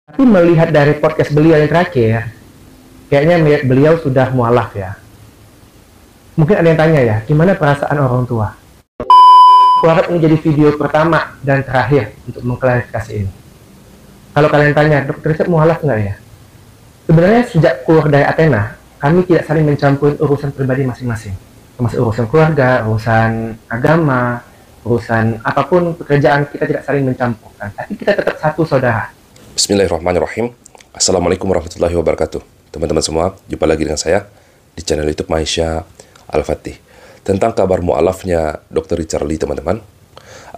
Tapi melihat dari podcast beliau yang terakhir, kayaknya beliau sudah mualaf ya. Mungkin ada yang tanya ya, gimana perasaan orang tua? Aku harap ini jadi video pertama dan terakhir untuk mengklarifikasi ini. Kalau kalian tanya, Dokter Richard mualaf nggak ya? Sebenarnya sejak keluar dari Athena, kami tidak saling mencampuri urusan pribadi masing-masing. Termasuk urusan keluarga, urusan agama, urusan apapun pekerjaan, kita tidak saling mencampurkan. Tapi kita tetap satu saudara. Bismillahirrahmanirrahim. Assalamualaikum warahmatullahi wabarakatuh. Teman-teman semua, jumpa lagi dengan saya di channel YouTube Maisha Al-Fatih. Tentang kabar mualafnya Dr. Richard Lee, teman-teman.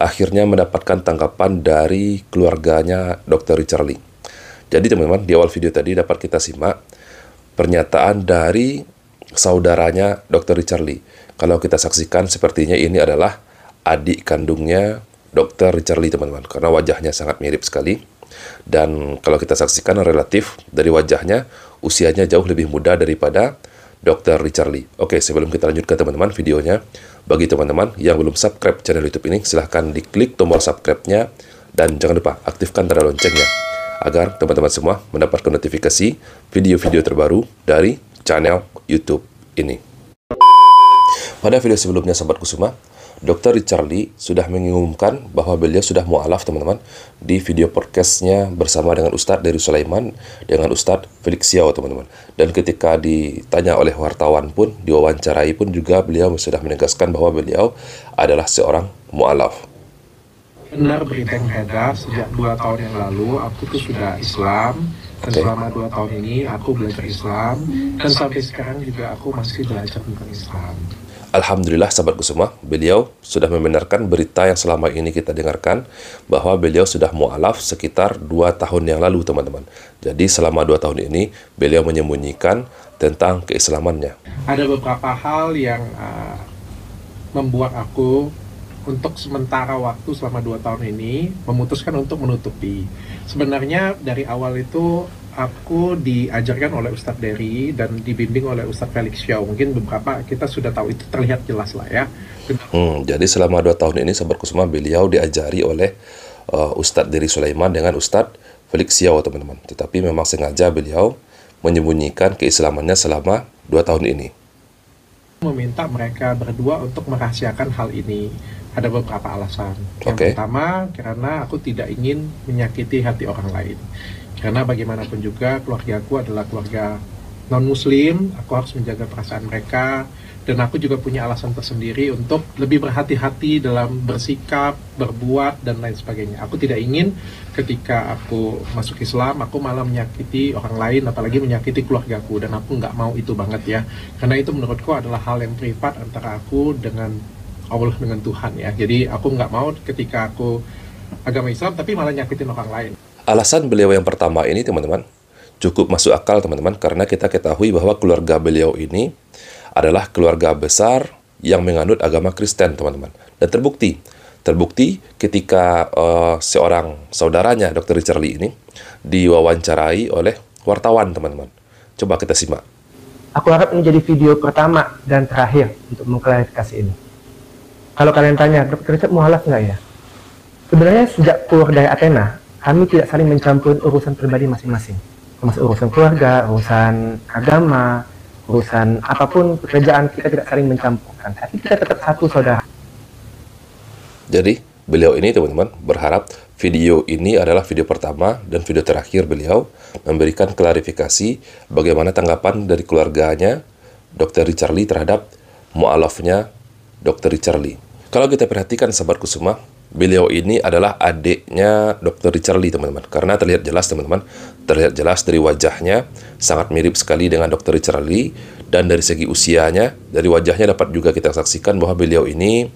Akhirnya mendapatkan tanggapan dari keluarganya Dr. Richard Lee. Jadi teman-teman, di awal video tadi dapat kita simak pernyataan dari saudaranya Dr. Richard Lee. Kalau kita saksikan, sepertinya ini adalah adik kandungnya Dr. Richard Lee, teman-teman. Karena wajahnya sangat mirip sekali. Dan kalau kita saksikan relatif dari wajahnya, usianya jauh lebih muda daripada Dr. Richard Lee. Oke, sebelum kita lanjutkan teman-teman videonya, bagi teman-teman yang belum subscribe channel YouTube ini, silahkan diklik tombol subscribe-nya dan jangan lupa aktifkan tanda loncengnya agar teman-teman semua mendapatkan notifikasi video-video terbaru dari channel YouTube ini. Pada video sebelumnya, sahabatku semua, Dr. Richard Lee sudah mengumumkan bahwa beliau sudah mualaf, teman-teman, di video podcastnya bersama dengan Ustadz Dery Sulaiman, dengan Ustadz Felix Xiao, teman-teman. Dan ketika ditanya oleh wartawan pun, diwawancarai pun juga beliau sudah menegaskan bahwa beliau adalah seorang mualaf. Benar berita yang beredar, sejak 2 tahun yang lalu aku tuh sudah Islam. Dan selama 2 tahun ini aku belajar Islam. Dan sampai sekarang juga aku masih belajar tentang Islam. Alhamdulillah, sahabatku semua, beliau sudah membenarkan berita yang selama ini kita dengarkan bahwa beliau sudah mualaf sekitar 2 tahun yang lalu, teman-teman. Jadi selama 2 tahun ini beliau menyembunyikan tentang keislamannya. Ada beberapa hal yang membuat aku untuk sementara waktu selama 2 tahun ini memutuskan untuk menutupi. Sebenarnya dari awal itu aku diajarkan oleh Ustadz Dery dan dibimbing oleh Ustadz Felix Xiao. Mungkin beberapa kita sudah tahu, itu terlihat jelas lah ya. Jadi selama 2 tahun ini, sahabatku semua, beliau diajari oleh Ustadz Dery Sulaiman dengan Ustadz Felix Xiao, teman-teman. Tetapi memang sengaja beliau menyembunyikan keislamannya selama 2 tahun ini. Meminta mereka berdua untuk merahasiakan hal ini. Ada beberapa alasan. Yang pertama, karena aku tidak ingin menyakiti hati orang lain. Karena bagaimanapun juga keluargaku adalah keluarga non-muslim, aku harus menjaga perasaan mereka, dan aku juga punya alasan tersendiri untuk lebih berhati-hati dalam bersikap, berbuat, dan lain sebagainya. Aku tidak ingin ketika aku masuk Islam, aku malah menyakiti orang lain, apalagi menyakiti keluargaku, dan aku nggak mau itu banget ya. Karena itu menurutku adalah hal yang privat antara aku dengan Allah, dengan Tuhan ya. Jadi aku nggak mau ketika aku agama Islam, tapi malah nyakitin orang lain. Alasan beliau yang pertama ini, teman-teman, cukup masuk akal, teman-teman, karena kita ketahui bahwa keluarga beliau ini adalah keluarga besar yang menganut agama Kristen, teman-teman. Dan terbukti ketika seorang saudaranya, Dr. Richard Lee ini, diwawancarai oleh wartawan, teman-teman. Coba kita simak. Aku harap ini jadi video pertama dan terakhir untuk mengklarifikasi ini. Kalau kalian tanya, Dokter Richard mualaf nggak ya? Sebenarnya sejak keluar dari Athena, kami tidak saling mencampuri urusan pribadi masing-masing. Termasuk urusan keluarga, urusan agama, urusan apapun pekerjaan, kita tidak saling mencampurkan. Tapi kita tetap satu saudara. Jadi, beliau ini, teman-teman, berharap video ini adalah video pertama dan video terakhir beliau memberikan klarifikasi bagaimana tanggapan dari keluarganya Dr. Richard Lee terhadap mualafnya Dr. Richard Lee. Kalau kita perhatikan, sahabatku semua, beliau ini adalah adiknya Dr. Richard Lee, teman-teman. Karena terlihat jelas, teman-teman, terlihat jelas dari wajahnya, sangat mirip sekali dengan Dr. Richard Lee. Dan dari segi usianya, dari wajahnya dapat juga kita saksikan bahwa beliau ini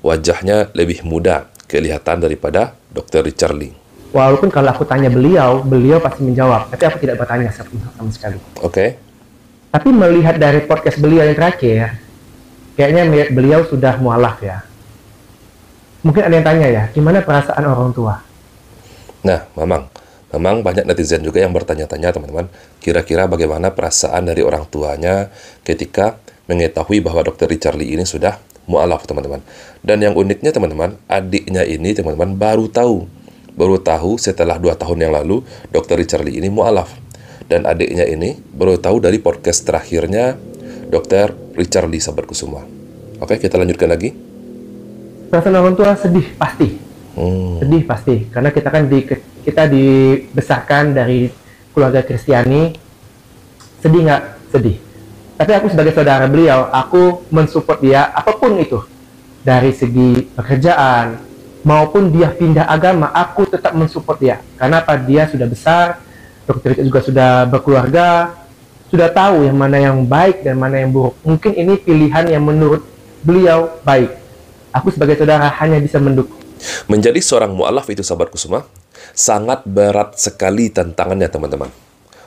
wajahnya lebih muda kelihatan daripada Dr. Richard Lee. Walaupun kalau aku tanya beliau pasti menjawab. Tapi aku tidak bertanya sama sekali. Tapi melihat dari podcast beliau yang terakhir, kayaknya beliau sudah mualaf ya. Mungkin ada yang tanya ya, gimana perasaan orang tua? Nah, memang banyak netizen juga yang bertanya-tanya, teman-teman, kira-kira bagaimana perasaan dari orang tuanya ketika mengetahui bahwa Dr. Richard Lee ini sudah mualaf, teman-teman. Dan yang uniknya, teman-teman, adiknya ini, teman-teman, baru tahu baru tahu setelah 2 tahun yang lalu Dr. Richard Lee ini mu'alaf. Dan adiknya ini baru tahu dari podcast terakhirnya Dr. Richard Lee, sahabat Kusuma. Oke, kita lanjutkan lagi. Perasaan orang tua sedih pasti. Sedih pasti. Karena kita kan kita dibesarkan dari keluarga Kristiani. Sedih nggak? Sedih. Tapi aku sebagai saudara beliau, aku mensupport dia apapun itu. Dari segi pekerjaan, maupun dia pindah agama, aku tetap mensupport dia. Karena apa? Dia sudah besar, Dr. Richard juga sudah berkeluarga, sudah tahu yang mana yang baik dan mana yang buruk. Mungkin ini pilihan yang menurut beliau baik. Aku sebagai saudara hanya bisa mendukung. Menjadi seorang mu'alaf itu, sahabat Kusuma, sangat berat sekali tantangannya, teman-teman.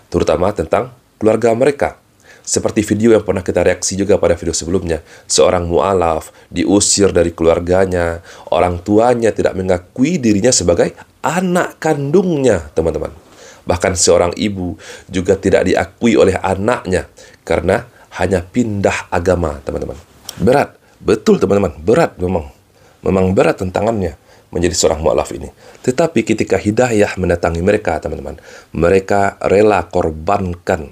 Terutama tentang keluarga mereka. Seperti video yang pernah kita reaksi juga pada video sebelumnya. Seorang mu'alaf diusir dari keluarganya. Orang tuanya tidak mengakui dirinya sebagai anak kandungnya, teman-teman. Bahkan seorang ibu juga tidak diakui oleh anaknya karena hanya pindah agama, teman-teman. Berat, betul teman-teman, berat memang. Memang berat tantangannya menjadi seorang mu'alaf ini. Tetapi ketika hidayah mendatangi mereka, teman-teman, mereka rela korbankan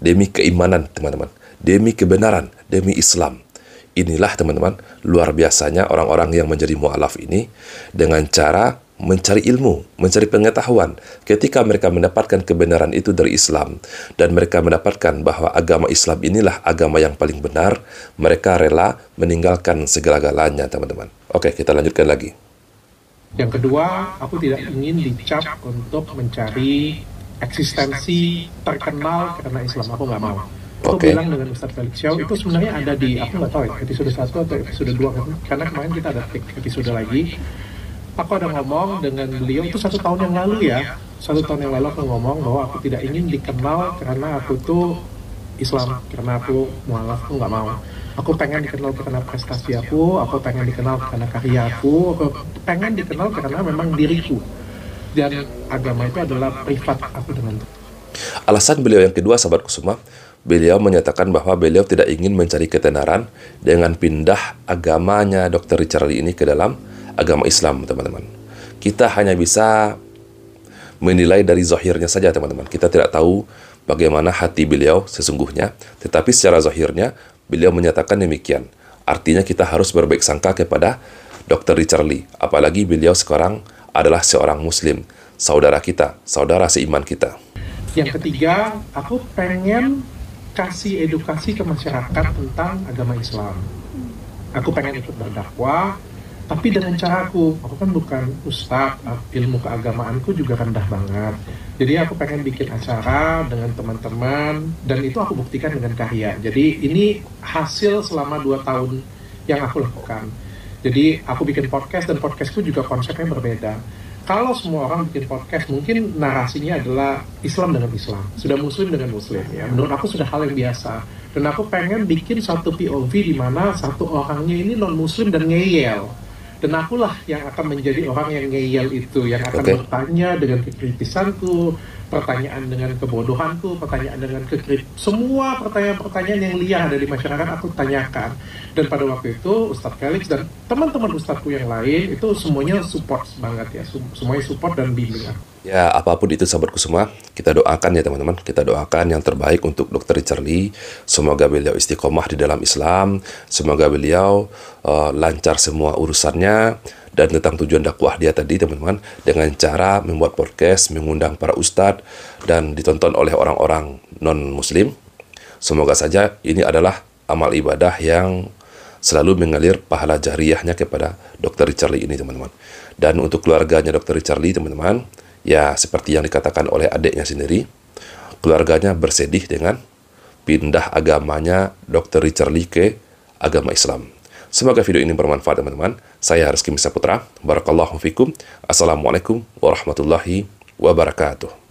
demi keimanan, teman-teman, demi kebenaran, demi Islam. Inilah, teman-teman, luar biasanya orang-orang yang menjadi mu'alaf ini dengan cara mencari ilmu, mencari pengetahuan. Ketika mereka mendapatkan kebenaran itu dari Islam, dan mereka mendapatkan bahwa agama Islam inilah agama yang paling benar, mereka rela meninggalkan segala-galanya, teman-teman. Oke, kita lanjutkan lagi. Yang kedua, aku tidak ingin dicap untuk mencari eksistensi terkenal karena Islam. Aku nggak mau. Aku bilang dengan Ustadz Felix Xiao, itu sebenarnya ada di, aku nggak tahu ya, episode 1 atau episode 2, karena kemarin kita ada episode lagi. Aku ada ngomong dengan beliau itu 1 tahun yang lalu ya. 1 tahun yang lalu aku ngomong bahwa aku tidak ingin dikenal karena aku tuh Islam, karena aku mu'alaf, aku nggak mau. Aku pengen dikenal karena prestasi aku pengen dikenal karena karya aku pengen dikenal karena memang diriku. Dan agama itu adalah privat aku dengan Tuhan. Alasan beliau yang kedua, sahabat Kusuma, beliau menyatakan bahwa beliau tidak ingin mencari ketenaran dengan pindah agamanya Dr. Richard Lee ini ke dalam agama Islam, teman-teman. Kita hanya bisa menilai dari zahirnya saja, teman-teman. Kita tidak tahu bagaimana hati beliau sesungguhnya, tetapi secara zahirnya beliau menyatakan demikian. Artinya kita harus berbaik sangka kepada Dr. Richard Lee. Apalagi beliau sekarang adalah seorang Muslim, saudara kita, saudara seiman kita. Yang ketiga, aku pengen kasih edukasi ke masyarakat tentang agama Islam. Aku pengen ikut berdakwah, tapi dengan caraku. Aku kan bukan ustadz, ilmu keagamaanku juga rendah banget. Jadi aku pengen bikin acara dengan teman-teman, dan itu aku buktikan dengan karya. Jadi ini hasil selama 2 tahun yang aku lakukan. Jadi aku bikin podcast, dan podcastku juga konsepnya berbeda. Kalau semua orang bikin podcast, mungkin narasinya adalah Islam dengan Islam, sudah Muslim dengan Muslim. Ya, menurut aku sudah hal yang biasa. Dan aku pengen bikin satu POV di mana satu orangnya ini non-Muslim dan ngeyel. Dan akulah yang akan menjadi orang yang ngeyel itu, yang akan bertanya dengan kekritisanku, pertanyaan dengan kebodohanku, pertanyaan dengan semua pertanyaan-pertanyaan yang liar dari masyarakat aku tanyakan. Dan pada waktu itu Ustadz Felix dan teman-teman Ustadzku yang lain itu semuanya support banget ya, semuanya support dan bimbing aku. Ya, apapun itu sahabat Kusuma, kita doakan ya teman-teman, kita doakan yang terbaik untuk Dr. Richard Lee. Semoga beliau istiqomah di dalam Islam, semoga beliau lancar semua urusannya, dan tentang tujuan dakwah dia tadi teman-teman, dengan cara membuat podcast, mengundang para ustadz, dan ditonton oleh orang-orang non-muslim. Semoga saja ini adalah amal ibadah yang selalu mengalir pahala jariyahnya kepada Dr. Richard Lee ini teman-teman. Dan untuk keluarganya Dr. Richard Lee teman-teman, ya seperti yang dikatakan oleh adiknya sendiri, keluarganya bersedih dengan pindah agamanya Dr. Richard Lee ke agama Islam. Semoga video ini bermanfaat teman-teman. Saya Rizky Misaputra. Barakallahu fikum. Assalamualaikum warahmatullahi wabarakatuh.